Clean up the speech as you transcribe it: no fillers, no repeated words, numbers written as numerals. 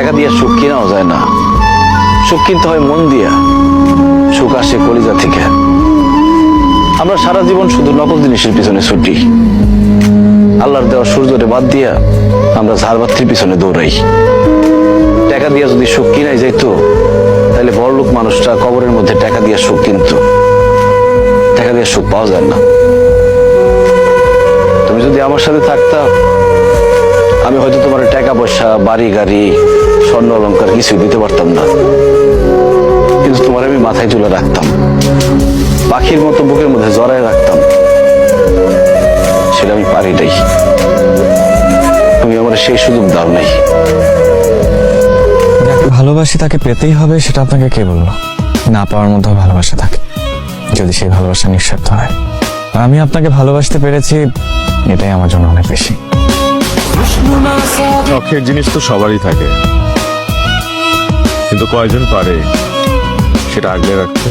টাকা দিয়ে সুখ কিনাও যায় না, সুখ কিনতে হয় মন দিয়া। সুখ আসে কলিজা থেকে। আমরা সারা জীবন শুধু নকল জিনিসের পিছনে ছুটি। আল্লাহর দেওয়া সূর্যরে বাদ দিয়া আমরা ঝাড়বাতির পিছনে দৌড়াই। টাকা দিয়া যদি সুখ কিনাই যাইতো, তাহলে বড়লোক মানুষটা কবরের মধ্যে টাকা দিয়া সুখ কিনতো। টাকা দিয়ে সুখ পাওয়া যায় না। তুমি যদি আমার সাথে থাকতা, আমি হয়তো তোমার টাকা পয়সা, বাড়ি গাড়ি, স্বর্ণ অলংকার কিছু দিতে পারতাম না, কিন্তু তোমার আমি মাথায় তুলে রাখতাম, পাখির মতো বুকের মধ্যে জড়ায় রাখতাম। সেটা আমি পারি নাই। তুমি আমার সেই সুযোগ দাও নাই। যাকে ভালোবাসি তাকে পেতেই হবে, সেটা আপনাকে কে বললো? না পাওয়ার মধ্যে ভালোবাসা থাকে, যদি সেই ভালোবাসা নিঃস্বার্থ হয়। আমি আপনাকে ভালোবাসতে পেরেছি, এটাই আমার জন্য অনেক বেশি। শখের জিনিস তো সবারই থাকে, কিন্তু কয়জন পারে সেটা আগলে রাখতে?